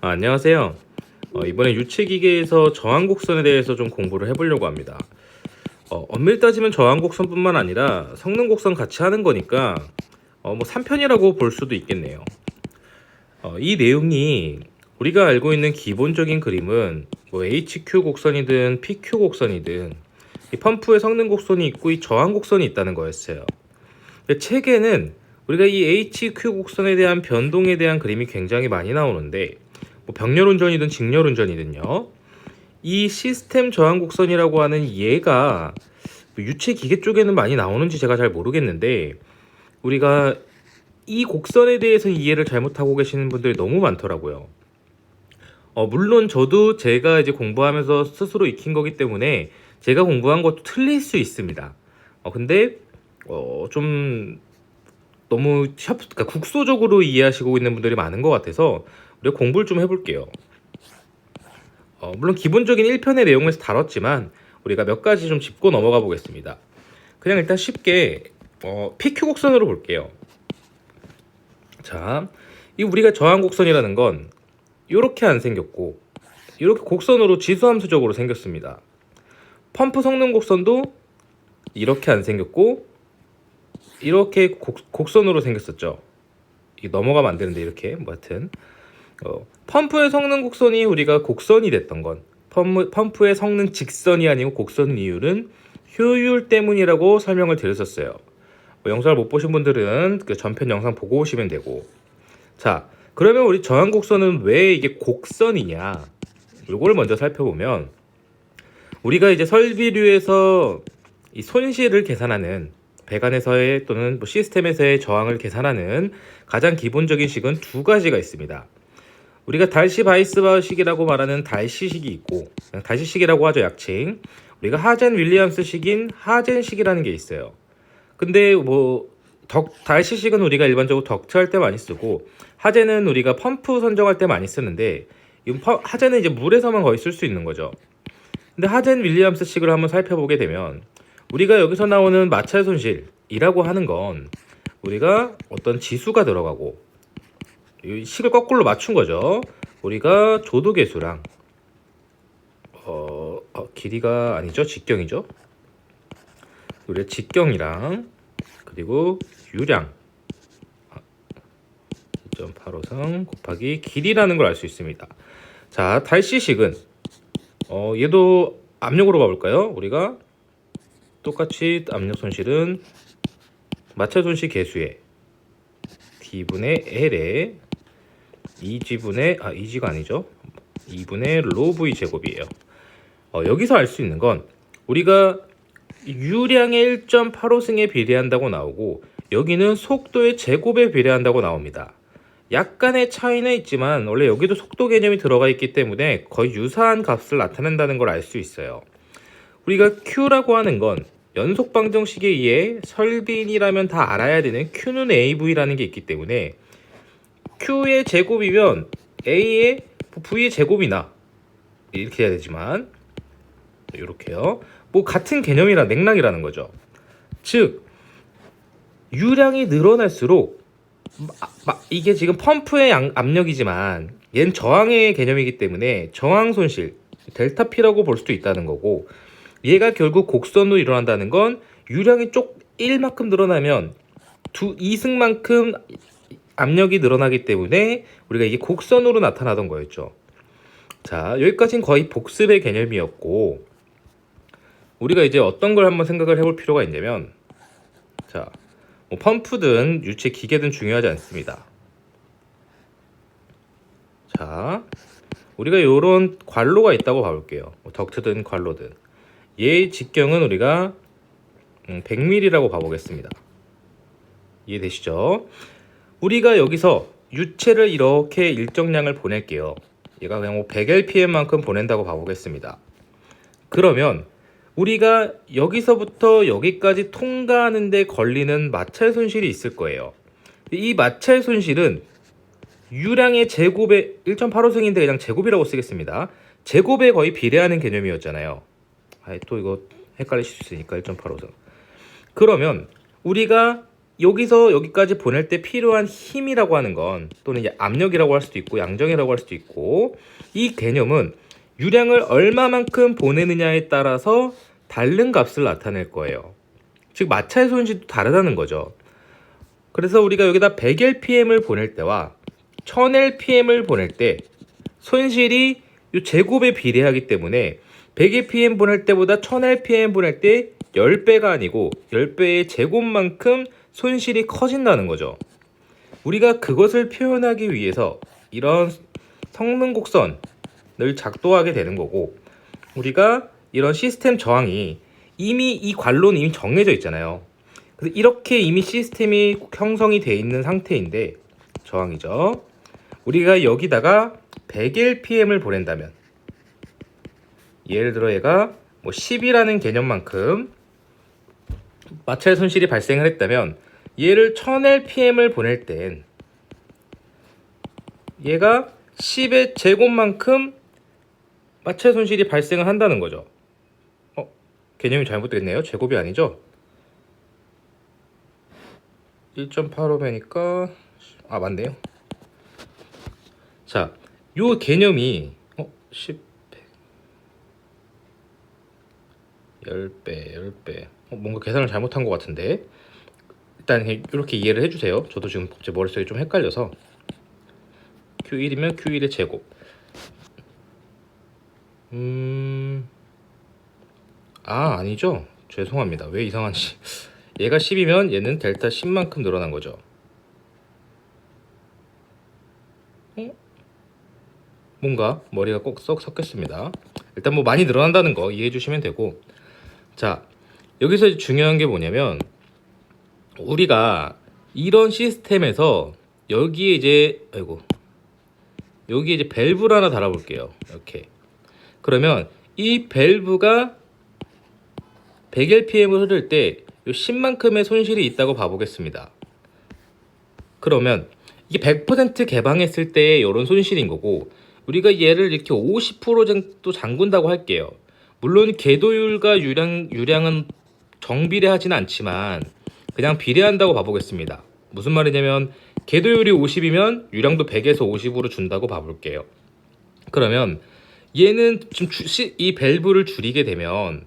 안녕하세요. 이번에 유체기계에서 저항곡선에 대해서 좀 공부를 해보려고 합니다. 엄밀히 따지면 저항곡선뿐만 아니라 성능곡선 같이 하는 거니까 뭐 3편이라고 볼 수도 있겠네요. 이 내용이 우리가 알고 있는 기본적인 그림은 뭐 HQ 곡선이든 PQ 곡선이든 이 펌프에 성능 곡선이 있고 이 저항 곡선이 있다는 거였어요. 근데 책에는 우리가 이 HQ 곡선에 대한 변동에 대한 그림이 굉장히 많이 나오는데 뭐 병렬 운전이든 직렬 운전이든요. 이 시스템 저항 곡선이라고 하는 얘가 뭐 유체 기계 쪽에는 많이 나오는지 제가 잘 모르겠는데 우리가 이 곡선에 대해서 이해를 잘못하고 계시는 분들이 너무 많더라고요. 물론 저도 제가 이제 공부하면서 스스로 익힌 거기 때문에 제가 공부한 것도 틀릴 수 있습니다. 근데 좀 너무 그러니까 국소적으로 이해하시고 있는 분들이 많은 것 같아서 우리가 공부를 좀 해볼게요. 물론 기본적인 1편의 내용에서 다뤘지만 우리가 몇 가지 좀 짚고 넘어가 보겠습니다. 그냥 일단 쉽게 PQ 곡선으로 볼게요. 자, 이 우리가 저항 곡선이라는 건 이렇게 안 생겼고 이렇게 곡선으로 지수함수적으로 생겼습니다. 펌프 성능 곡선도 이렇게 안 생겼고 이렇게 곡선으로 생겼었죠. 이게 넘어가면 안 되는데 이렇게 뭐 하여튼 펌프의 성능 곡선이 우리가 곡선이 됐던 건 펌프의 성능 직선이 아니고 곡선인 이유는 효율 때문이라고 설명을 드렸었어요. 뭐 영상을 못 보신 분들은 그 전편 영상 보고 오시면 되고. 자, 그러면 우리 저항 곡선은 왜 이게 곡선이냐? 이걸 먼저 살펴보면 우리가 이제 설비류에서 이 손실을 계산하는 배관에서의 또는 뭐 시스템에서의 저항을 계산하는 가장 기본적인 식은 두 가지가 있습니다. 우리가 달시-바이스바흐식이라고 말하는 달시식이 있고 달시식이라고 하죠, 약칭. 우리가 하젠-윌리엄스식인 하젠식이라는 게 있어요. 근데 뭐 달시식은 우리가 일반적으로 덕트할 때 많이 쓰고 하젠은 우리가 펌프 선정할 때 많이 쓰는데 하젠은 이제 물에서만 거의 쓸 수 있는 거죠. 근데 하젠-윌리엄스식을 한번 살펴보게 되면 우리가 여기서 나오는 마찰 손실이라고 하는 건 우리가 어떤 지수가 들어가고 이 식을 거꾸로 맞춘 거죠. 우리가 조도계수랑 길이가 아니죠, 직경이죠. 우리 직경이랑 그리고 유량 2.853 곱하기 길이라는 걸 알 수 있습니다. 자, 달시식은 얘도 압력으로 봐볼까요? 우리가 똑같이 압력 손실은 마찰 손실 계수에 D분의 L에 2G가 아니죠. 2분의 로V 제곱이에요. 여기서 알 수 있는 건 우리가 유량의 1.85승에 비례한다고 나오고 여기는 속도의 제곱에 비례한다고 나옵니다. 약간의 차이는 있지만 원래 여기도 속도 개념이 들어가 있기 때문에 거의 유사한 값을 나타낸다는 걸 알 수 있어요. 우리가 Q라고 하는 건 연속 방정식에 의해 설비인이라면 다 알아야 되는 Q는 AV라는 게 있기 때문에 Q의 제곱이면 A의 V의 제곱이나 이렇게 해야 되지만 이렇게요. 뭐 같은 개념이라 맥락이라는 거죠. 즉 유량이 늘어날수록 이게 지금 펌프의 압력이지만 얘는 저항의 개념이기 때문에 저항 손실 델타 P라고 볼 수도 있다는 거고 얘가 결국 곡선으로 일어난다는 건 유량이 쪽 1만큼 늘어나면 2승만큼 압력이 늘어나기 때문에 우리가 이게 곡선으로 나타나던 거였죠. 자, 여기까지는 거의 복습의 개념이었고 우리가 이제 어떤 걸 한번 생각을 해볼 필요가 있냐면 자, 뭐 펌프든 유체 기계든 중요하지 않습니다. 자, 우리가 이런 관로가 있다고 봐볼게요. 뭐 덕트든 관로든 얘의 직경은 우리가 100mm라고 봐보겠습니다. 이해되시죠? 우리가 여기서 유체를 이렇게 일정량을 보낼게요. 얘가 그냥 뭐 100lpm만큼 보낸다고 봐보겠습니다. 그러면 우리가 여기서부터 여기까지 통과하는데 걸리는 마찰 손실이 있을 거예요. 이 마찰 손실은 유량의 제곱에 1.85승인데 그냥 제곱이라고 쓰겠습니다. 제곱에 거의 비례하는 개념이었잖아요. 또 이거 헷갈리실 수 있으니까 1.85승. 그러면 우리가 여기서 여기까지 보낼 때 필요한 힘이라고 하는 건, 또는 이제 압력이라고 할 수도 있고 양정이라고 할 수도 있고, 이 개념은 유량을 얼마만큼 보내느냐에 따라서 다른 값을 나타낼 거예요. 즉 마찰 손실도 다르다는 거죠. 그래서 우리가 여기다 100lpm을 보낼 때와 1000lpm을 보낼 때 손실이 이 제곱에 비례하기 때문에 100lpm 보낼 때보다 1000lpm 보낼 때 10배가 아니고 10배의 제곱만큼 손실이 커진다는 거죠. 우리가 그것을 표현하기 위해서 이런 성능 곡선을 작동하게 되는 거고, 우리가 이런 시스템 저항이 이미 이 관로는 이미 정해져 있잖아요. 그래서 이렇게 이미 시스템이 형성이 되어 있는 상태인데, 저항이죠. 우리가 여기다가 100lpm을 보낸다면, 예를 들어 얘가 뭐 10이라는 개념만큼 마찰 손실이 발생을 했다면, 얘를 1000lpm을 보낼 땐 얘가 10의 제곱만큼 마찰 손실이 발생을 한다는 거죠. 개념이 잘못됐네요. 제곱이 아니죠. 1.85배니까 맞네요. 자, 요 개념이 10, 10배 뭔가 계산을 잘못한 것 같은데, 일단 이렇게 이해를 해주세요. 저도 지금 제 머릿속이 좀 헷갈려서. Q1이면 Q1의 제곱. 아니죠. 죄송합니다. 왜 이상한지. 얘가 10이면 얘는 델타 10만큼 늘어난 거죠. 뭔가 머리가 꼭 썩 섞였습니다. 일단 뭐 많이 늘어난다는 거 이해해 주시면 되고, 자, 여기서 중요한 게 뭐냐면, 우리가 이런 시스템에서 여기에 이제 여기에 이제 밸브를 하나 달아볼게요. 이렇게. 그러면 이 밸브가 100lpm을 흐를 때 10만큼의 손실이 있다고 봐보겠습니다. 그러면 이게 100% 개방했을 때의 이런 손실인 거고, 우리가 얘를 이렇게 50% 정도 잠근다고 할게요. 물론 궤도율과 유량은 정비례하지는 않지만 그냥 비례한다고 봐보겠습니다. 무슨 말이냐면, 궤도율이 50이면 유량도 100에서 50으로 준다고 봐볼게요. 그러면 얘는 지금 이 밸브를 줄이게 되면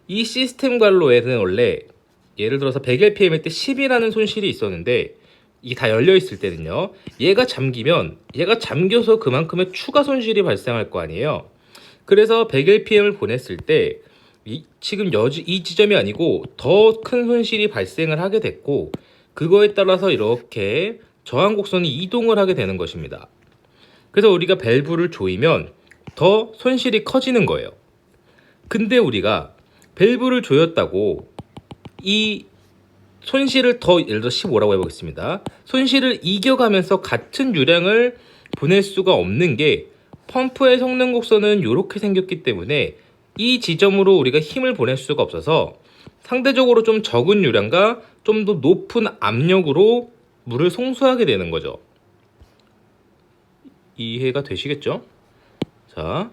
이 시스템 관로에는 원래 예를 들어서 100lpm일 때 10이라는 손실이 있었는데, 이게 다 열려 있을 때는요, 얘가 잠기면 얘가 잠겨서 그만큼의 추가 손실이 발생할 거 아니에요. 그래서 100lpm을 보냈을 때 지금 이 지점이 아니고 더 큰 손실이 발생을 하게 됐고, 그거에 따라서 이렇게 저항 곡선이 이동을 하게 되는 것입니다. 그래서 우리가 밸브를 조이면 더 손실이 커지는 거예요. 근데 우리가 밸브를 조였다고 이 손실을 더, 예를 들어 15라고 해보겠습니다. 손실을 이겨가면서 같은 유량을 보낼 수가 없는 게, 펌프의 성능 곡선은 이렇게 생겼기 때문에 이 지점으로 우리가 힘을 보낼 수가 없어서 상대적으로 좀 적은 유량과 좀 더 높은 압력으로 물을 송수하게 되는 거죠. 이해가 되시겠죠? 자,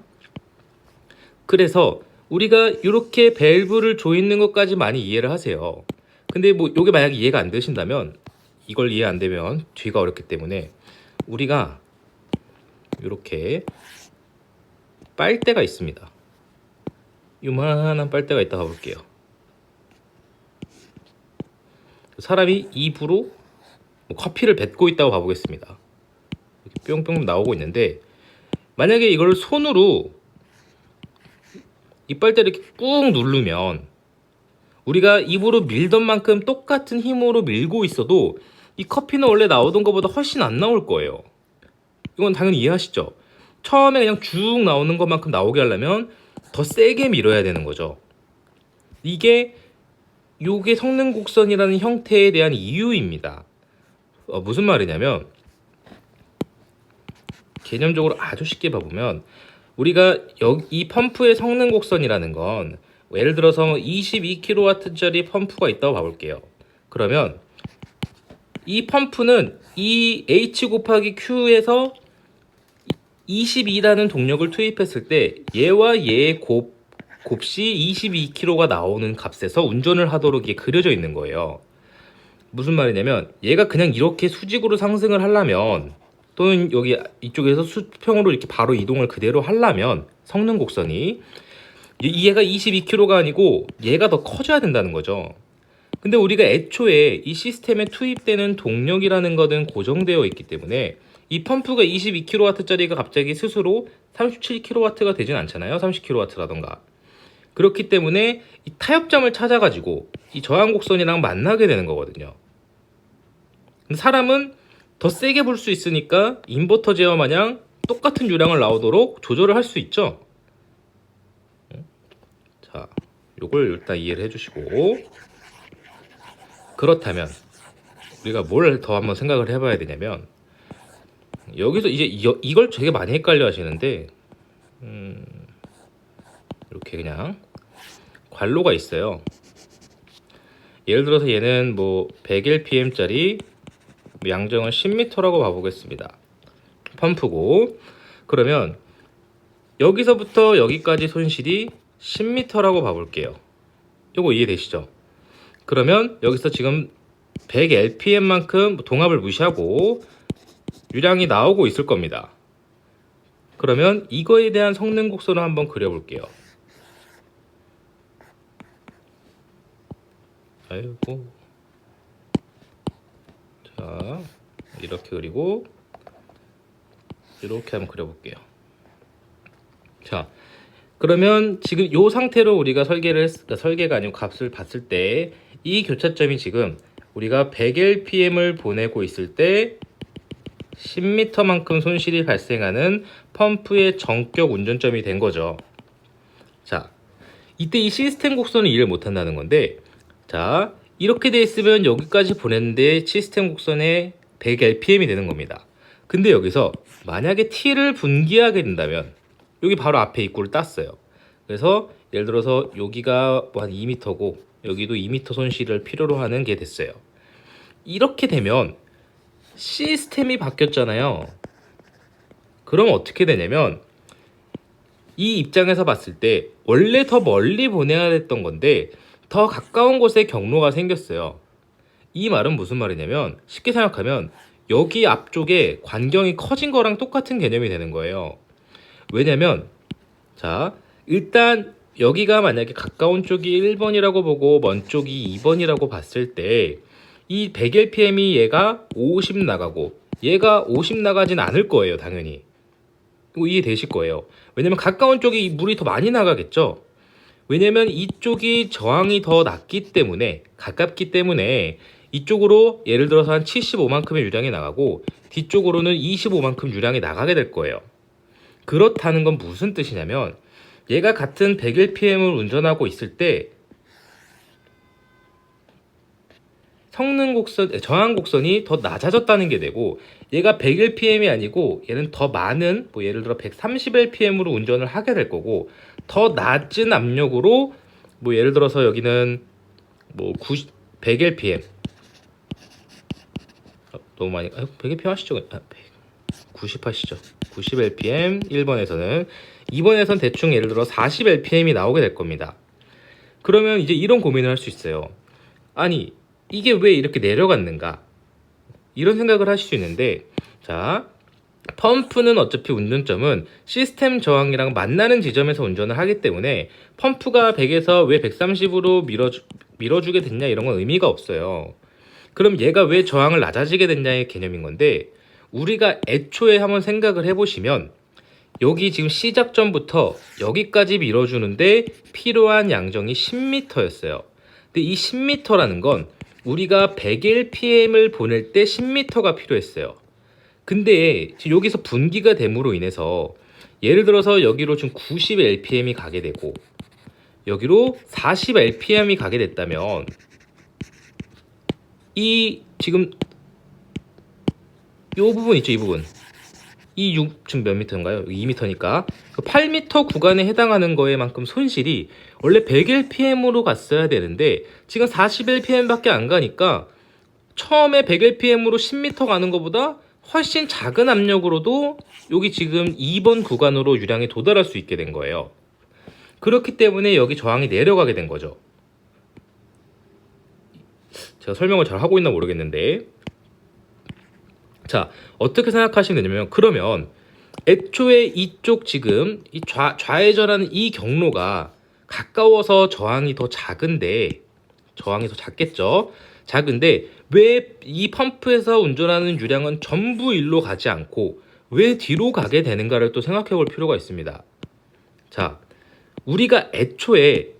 그래서 우리가 이렇게 밸브를 조이는 것까지 많이 이해를 하세요. 근데 뭐 이게 만약에 이해가 안 되신다면, 이걸 이해 안 되면 뒤가 어렵기 때문에 우리가 이렇게 빨대가 있습니다. 요만한 빨대가 있다 가볼게요. 사람이 입으로 뭐 커피를 뱉고 있다고 봐보겠습니다. 이렇게 뿅뿅 나오고 있는데, 만약에 이걸 손으로 이 빨대를 이렇게 꾹 누르면 우리가 입으로 밀던 만큼 똑같은 힘으로 밀고 있어도 이 커피는 원래 나오던 것보다 훨씬 안 나올 거예요. 이건 당연히 이해하시죠? 처음에 그냥 쭉 나오는 것만큼 나오게 하려면 더 세게 밀어야 되는 거죠. 요게 성능 곡선이라는 형태에 대한 이유입니다. 무슨 말이냐면, 개념적으로 아주 쉽게 봐보면, 우리가 이 펌프의 성능 곡선이라는 건, 예를 들어서 22kW짜리 펌프가 있다고 봐볼게요. 그러면 이 펌프는 이 H 곱하기 Q에서 22라는 동력을 투입했을 때 얘와 얘의 곱시 22kg가 나오는 값에서 운전을 하도록 이게 그려져 있는 거예요. 무슨 말이냐면 얘가 그냥 이렇게 수직으로 상승을 하려면 또는 여기 이쪽에서 수평으로 이렇게 바로 이동을 그대로 하려면 성능 곡선이 얘가 22km가 아니고 얘가 더 커져야 된다는 거죠. 근데 우리가 애초에 이 시스템에 투입되는 동력이라는 것은 고정되어 있기 때문에 이 펌프가 22kW짜리가 갑자기 스스로 37kW가 되진 않잖아요. 30kW라던가. 그렇기 때문에 이 타협점을 찾아가지고 이 저항 곡선이랑 만나게 되는 거거든요. 근데 사람은 더 세게 불 수 있으니까 인버터 제어 마냥 똑같은 유량을 나오도록 조절을 할 수 있죠. 자, 요걸 일단 이해를 해주시고, 그렇다면 우리가 뭘 더 한번 생각을 해봐야 되냐면, 여기서 이제 이걸 되게 많이 헷갈려 하시는데, 이렇게 그냥 관로가 있어요. 예를 들어서 얘는 뭐 100lpm짜리 양정을 10m라고 봐보겠습니다. 펌프고, 그러면 여기서부터 여기까지 손실이 10m라고 봐볼게요. 요거 이해되시죠? 그러면 여기서 지금 100lpm만큼 동압을 무시하고 유량이 나오고 있을 겁니다. 그러면 이거에 대한 성능 곡선을 한번 그려볼게요. 아이고, 자, 이렇게 그리고 이렇게 한번 그려볼게요. 자, 그러면 지금 이 상태로 우리가 설계가 아니고 값을 봤을 때 이 교차점이 지금 우리가 100lpm을 보내고 있을 때 10m만큼 손실이 발생하는 펌프의 정격 운전점이 된 거죠. 자, 이때 이 시스템 곡선은 이해를 못한다는 건데, 자, 이렇게 돼 있으면 여기까지 보냈는데 시스템 곡선에 100lpm이 되는 겁니다. 근데 여기서 만약에 T를 분기하게 된다면 여기 바로 앞에 입구를 땄어요. 그래서 예를 들어서 여기가 한 2m고 여기도 2m 손실을 필요로 하는 게 됐어요. 이렇게 되면 시스템이 바뀌었잖아요. 그럼 어떻게 되냐면 이 입장에서 봤을 때 원래 더 멀리 보내야 됐던 건데 더 가까운 곳에 경로가 생겼어요. 이 말은 무슨 말이냐면 쉽게 생각하면 여기 앞쪽에 관경이 커진 거랑 똑같은 개념이 되는 거예요. 왜냐면 자, 일단 여기가 만약에 가까운 쪽이 1번이라고 보고 먼 쪽이 2번이라고 봤을 때 이 100lpm이 얘가 50 나가고 얘가 50 나가진 않을 거예요. 당연히. 이거 이해되실 거예요. 왜냐면 가까운 쪽이 물이 더 많이 나가겠죠. 왜냐면 이쪽이 저항이 더 낮기 때문에, 가깝기 때문에 이쪽으로 예를 들어서 한 75만큼의 유량이 나가고 뒤쪽으로는 25만큼 유량이 나가게 될 거예요. 그렇다는 건 무슨 뜻이냐면 얘가 같은 100lpm을 운전하고 있을 때 성능 곡선, 저항 곡선이 더 낮아졌다는 게 되고, 얘가 100lpm이 아니고 얘는 더 많은, 뭐 예를 들어 130lpm으로 운전을 하게 될 거고, 더 낮은 압력으로 뭐 예를 들어서 여기는 뭐 100lpm 너무 많이 100lpm 하시죠. 90 하시죠. 90lpm 1번에서는, 2번에서는 대충 예를 들어 40lpm이 나오게 될 겁니다. 그러면 이제 이런 고민을 할 수 있어요. 아니, 이게 왜 이렇게 내려갔는가? 이런 생각을 하실 수 있는데, 자, 펌프는 어차피 운전점은 시스템 저항이랑 만나는 지점에서 운전을 하기 때문에 펌프가 100에서 왜 130으로 밀어주게 됐냐 이런 건 의미가 없어요. 그럼 얘가 왜 저항을 낮아지게 됐냐의 개념인 건데, 우리가 애초에 한번 생각을 해보시면 여기 지금 시작점부터 여기까지 밀어주는데 필요한 양정이 10m였어요. 근데 이 10m라는 건 우리가 100lpm을 보낼 때 10m가 필요했어요. 근데 여기서 분기가 됨으로 인해서 예를 들어서 여기로 지금 90lpm이 가게 되고 여기로 40lpm이 가게 됐다면 이 지금 이 부분 있죠, 이 부분. 이 6, 지금 몇 미터인가요? 2미터니까 8미터 구간에 해당하는 거에만큼 손실이 원래 100lpm으로 갔어야 되는데 지금 40lpm밖에 안 가니까 처음에 100lpm으로 10m 가는 것보다 훨씬 작은 압력으로도 여기 지금 2번 구간으로 유량에 도달할 수 있게 된 거예요. 그렇기 때문에 여기 저항이 내려가게 된 거죠. 제가 설명을 잘 하고 있나 모르겠는데, 자, 어떻게 생각하시면 되냐면, 그러면 애초에 이쪽 지금 이 좌회전하는 이 경로가 가까워서 저항이 더 작은데, 저항이 더 작겠죠. 작은데 왜 이 펌프에서 운전하는 유량은 전부 일로 가지 않고 왜 뒤로 가게 되는가를 또 생각해 볼 필요가 있습니다. 자, 우리가 애초에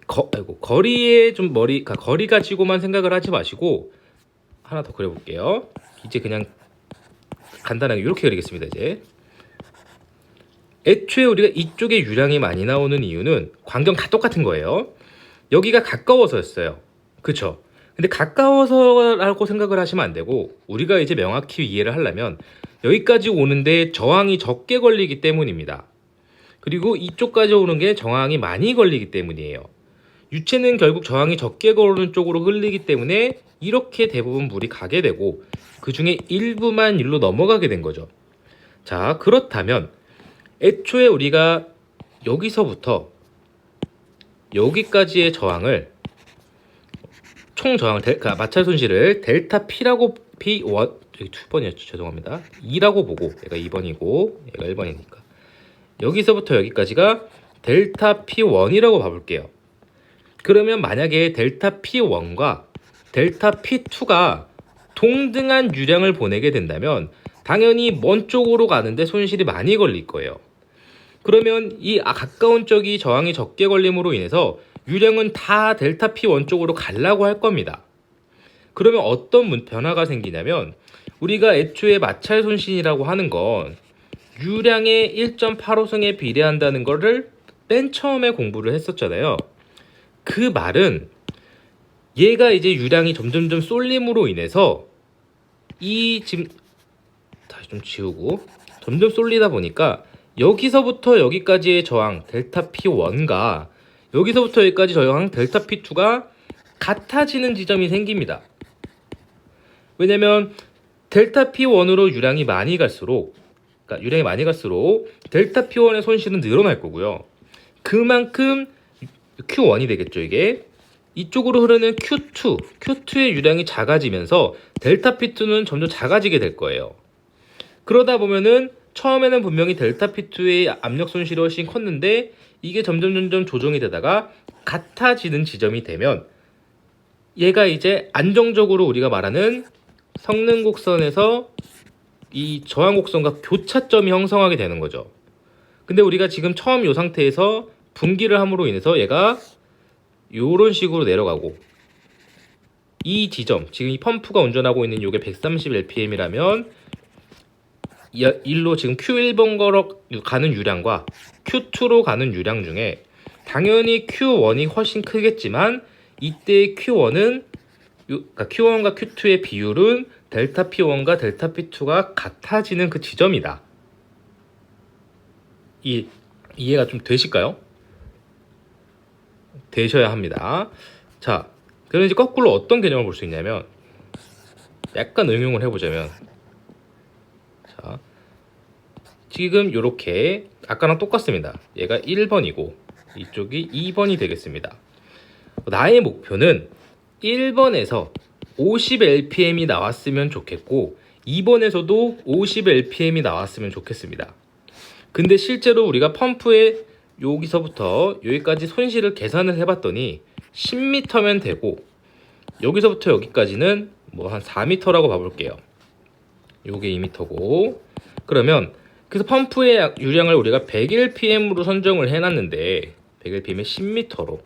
거리에 좀 거리 가지고만 생각을 하지 마시고 하나 더 그려볼게요. 이제 그냥 간단하게 이렇게 그리겠습니다. 이제 애초에 우리가 이쪽에 유량이 많이 나오는 이유는 광경 다 똑같은 거예요. 여기가 가까워서였어요. 그쵸? 근데 가까워서라고 생각을 하시면 안 되고, 우리가 이제 명확히 이해를 하려면 여기까지 오는데 저항이 적게 걸리기 때문입니다. 그리고 이쪽까지 오는 게 저항이 많이 걸리기 때문이에요. 유체는 결국 저항이 적게 걸리는 쪽으로 흘리기 때문에 이렇게 대부분 물이 가게 되고, 그 중에 일부만 일로 넘어가게 된 거죠. 자, 그렇다면 애초에 우리가 여기서부터 여기까지의 저항을 총 저항을 마찰 손실을 델타 P라고 P1 여기 2번이었죠. 죄송합니다. 2라고 보고 얘가 2번이고 얘가 1번이니까 여기서부터 여기까지가 델타 P1이라고 봐볼게요. 그러면 만약에 델타 P1과 델타 P2가 동등한 유량을 보내게 된다면 당연히 먼 쪽으로 가는데 손실이 많이 걸릴 거예요. 그러면 이 가까운 쪽이 저항이 적게 걸림으로 인해서 유량은 다 델타 P1 쪽으로 가려고 할 겁니다. 그러면 어떤 변화가 생기냐면, 우리가 애초에 마찰 손실이라고 하는 건 유량의 1.85승에 비례한다는 거를 맨 처음에 공부를 했었잖아요. 그 말은 얘가 이제 유량이 점점점 쏠림으로 인해서 지금 다시 좀 지우고 점점 쏠리다 보니까 여기서부터 여기까지의 저항 델타 P1과 여기서부터 여기까지 저항 델타 P2가 같아지는 지점이 생깁니다. 왜냐면 델타 P1으로 유량이 많이 갈수록 델타 P1의 손실은 늘어날 거고요. 그만큼 Q1이 되겠죠. 이게 이쪽으로 흐르는 Q2의 유량이 작아지면서 델타 P2는 점점 작아지게 될 거예요. 그러다 보면은 처음에는 분명히 델타 P2의 압력 손실이 훨씬 컸는데 이게 점점 조정이 되다가 같아지는 지점이 되면 얘가 이제 안정적으로 우리가 말하는 성능 곡선에서 이 저항 곡선과 교차점이 형성하게 되는 거죠. 근데 우리가 지금 처음 이 상태에서 분기를 함으로 인해서 얘가 이런 식으로 내려가고, 이 지점, 지금 이 펌프가 운전하고 있는 이게 130 rpm이라면 일로 지금 Q1번거로 가는 유량과 Q2로 가는 유량 중에 당연히 Q1이 훨씬 크겠지만 이때 Q1은 그러니까 Q1과 Q2의 비율은 델타 P1과 델타 P2가 같아지는 그 지점이다. 이해가 좀 되실까요? 되셔야 합니다. 자, 그럼 이제 거꾸로 어떤 개념을 볼 수 있냐면, 약간 응용을 해보자면, 자, 지금 이렇게 아까랑 똑같습니다. 얘가 1번이고 이쪽이 2번이 되겠습니다. 나의 목표는 1번에서 50rpm이 나왔으면 좋겠고 2번에서도 50rpm이 나왔으면 좋겠습니다. 근데 실제로 우리가 펌프에 여기서부터 여기까지 손실을 계산을 해봤더니 10m면 되고, 여기서부터 여기까지는 뭐 한 4m라고 봐볼게요. 요게 2m고, 그러면 그래서 펌프의 유량을 우리가 100rpm으로 선정을 해놨는데 100rpm에 10m로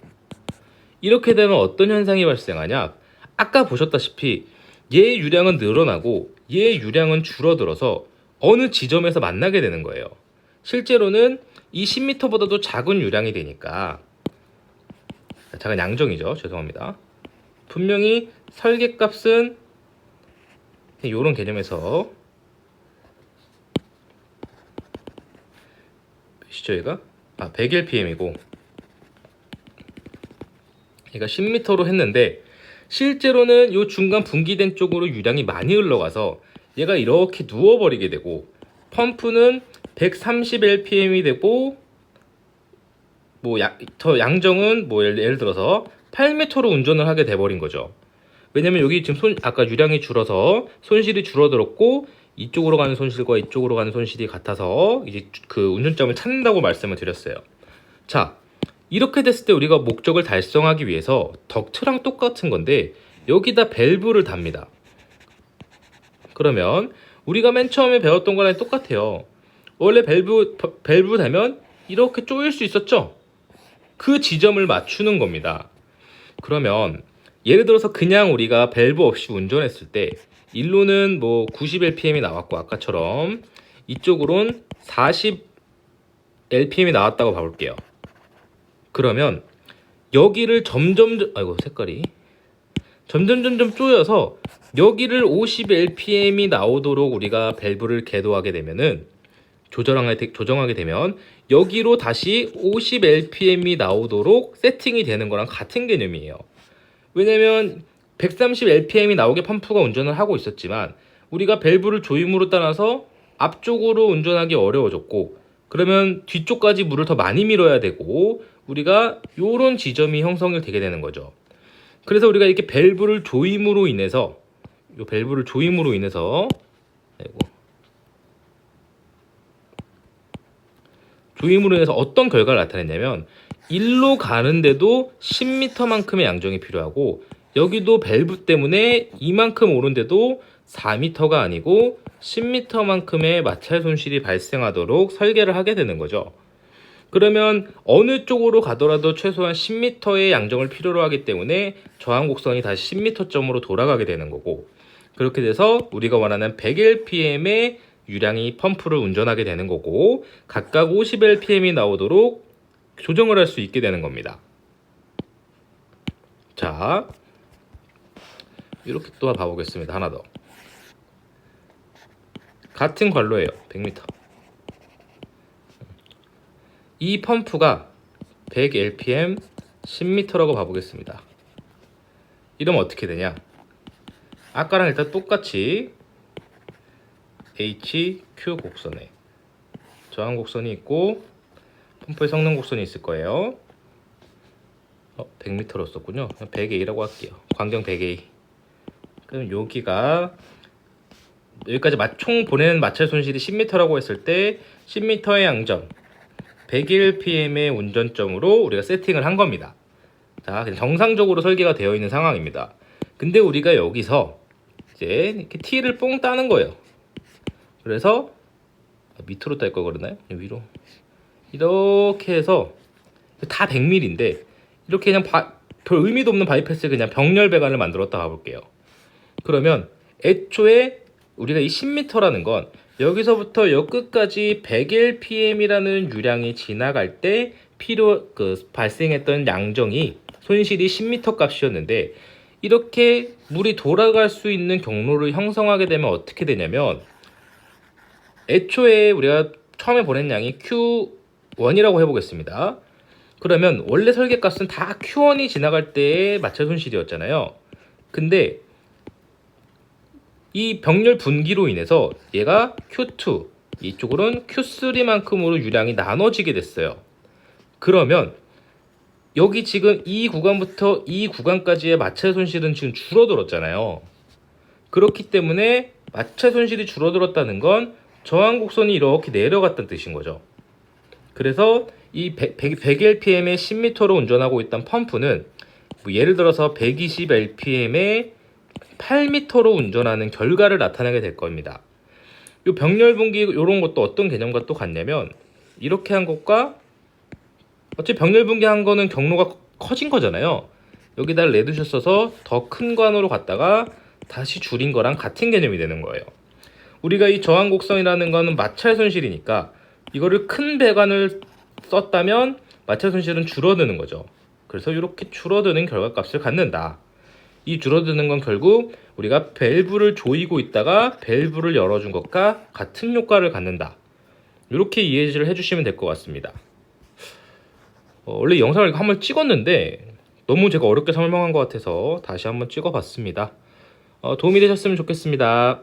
이렇게 되면 어떤 현상이 발생하냐, 아까 보셨다시피 얘의 유량은 늘어나고 얘의 유량은 줄어들어서 어느 지점에서 만나게 되는 거예요. 실제로는 이 10m보다도 작은 유량이 되니까, 작은 양정이죠. 죄송합니다. 분명히 설계값은 이런 개념에서 몇이죠 얘가? 100rpm이고 얘가 10m로 했는데 실제로는 이 중간 분기된 쪽으로 유량이 많이 흘러가서 얘가 이렇게 누워버리게 되고, 펌프는 130rpm이 되고 더 양정은 예를 들어서 8m로 운전을 하게 돼버린 거죠. 왜냐면 여기 지금 아까 유량이 줄어서 손실이 줄어들었고 이쪽으로 가는 손실과 이쪽으로 가는 손실이 같아서 이제 그 운전점을 찾는다고 말씀을 드렸어요. 자, 이렇게 됐을 때 우리가 목적을 달성하기 위해서 덕트랑 똑같은 건데 여기다 밸브를 답니다. 그러면 우리가 맨 처음에 배웠던 거랑 똑같아요. 원래 밸브 되면 이렇게 조일 수 있었죠? 그 지점을 맞추는 겁니다. 그러면 예를 들어서 그냥 우리가 밸브 없이 운전했을 때 일로는 뭐 90 lpm이 나왔고 아까처럼 이쪽으론 40 lpm이 나왔다고 봐볼게요. 그러면 여기를 점점 조여서 여기를 50 lpm이 나오도록 우리가 밸브를 궤도하게 되면은 조정하게 되면 여기로 다시 50 lpm이 나오도록 세팅이 되는 거랑 같은 개념이에요. 왜냐면 130 lpm이 나오게 펌프가 운전을 하고 있었지만 우리가 밸브를 조임으로 따라서 앞쪽으로 운전하기 어려워졌고 그러면 뒤쪽까지 물을 더 많이 밀어야 되고 우리가 요런 지점이 형성이 되게 되는 거죠. 그래서 우리가 이렇게 밸브를 조임으로 인해서 어떤 결과를 나타냈냐면 일로 가는데도 10m만큼의 양정이 필요하고 여기도 밸브 때문에 이만큼 오른데도 4m가 아니고 10m만큼의 마찰 손실이 발생하도록 설계를 하게 되는 거죠. 그러면 어느 쪽으로 가더라도 최소한 10m의 양정을 필요로 하기 때문에 저항 곡선이 다시 10m점으로 돌아가게 되는 거고 그렇게 돼서 우리가 원하는 100 lpm의 유량이 펌프를 운전하게 되는 거고 각각 50 lpm이 나오도록 조정을 할 수 있게 되는 겁니다. 자, 이렇게 또 봐보겠습니다. 하나 더. 같은 관로예요. 100m. 이 펌프가 100 lpm 10m라고 봐보겠습니다. 이러면 어떻게 되냐? 아까랑 일단 똑같이 HQ 곡선에 저항 곡선이 있고 펌프의 성능 곡선이 있을 거예요. 100m로 썼군요. 100A라고 할게요. 광경 100A. 그럼 여기가 여기까지 총 보내는 마찰 손실이 10m라고 했을 때 10m의 양정 100 lpm의 운전점으로 우리가 세팅을 한 겁니다. 자, 정상적으로 설계가 되어 있는 상황입니다. 근데 우리가 여기서 이제 이렇게 T를 뽕 따는 거예요. 그래서 밑으로 딸 거 그러나요? 위로 이렇게 해서 다 100mm인데 이렇게 그냥 별 의미도 없는 바이패스 그냥 병렬 배관을 만들었다 가볼게요. 그러면 애초에 우리가 이 10m라는 건 여기서부터 여 끝까지 100 lpm이라는 유량이 지나갈 때 발생했던 양정이 손실이 10m 값이었는데 이렇게 물이 돌아갈 수 있는 경로를 형성하게 되면 어떻게 되냐면 애초에 우리가 처음에 보낸 양이 Q1이라고 해보겠습니다. 그러면 원래 설계값은 다 Q1이 지나갈 때의 마찰 손실이었잖아요. 근데 이 병렬 분기로 인해서 얘가 Q2, 이쪽으로는 Q3만큼으로 유량이 나눠지게 됐어요. 그러면 여기 지금 이 구간부터 이 구간까지의 마찰 손실은 지금 줄어들었잖아요. 그렇기 때문에 마찰 손실이 줄어들었다는 건 저항 곡선이 이렇게 내려갔다는 뜻인 거죠. 그래서 이 100 lpm의 10m로 운전하고 있던 펌프는 뭐 예를 들어서 120 lpm의 8m로 운전하는 결과를 나타내게 될 겁니다. 이 병렬 분기 이런 것도 어떤 개념과 또 같냐면 이렇게 한 것과 어차피 병렬 분기한 거는 경로가 커진 거잖아요. 여기다 내두셨어서 더 큰 관으로 갔다가 다시 줄인 거랑 같은 개념이 되는 거예요. 우리가 이 저항 곡선이라는 거는 마찰 손실이니까 이거를 큰 배관을 썼다면 마찰 손실은 줄어드는 거죠. 그래서 이렇게 줄어드는 결과값을 갖는다. 이 줄어드는 건 결국 우리가 밸브를 조이고 있다가 밸브를 열어준 것과 같은 효과를 갖는다. 이렇게 이해를 해주시면 될 것 같습니다. 원래 영상을 한번 찍었는데 너무 제가 어렵게 설명한 것 같아서 다시 한번 찍어봤습니다. 도움이 되셨으면 좋겠습니다.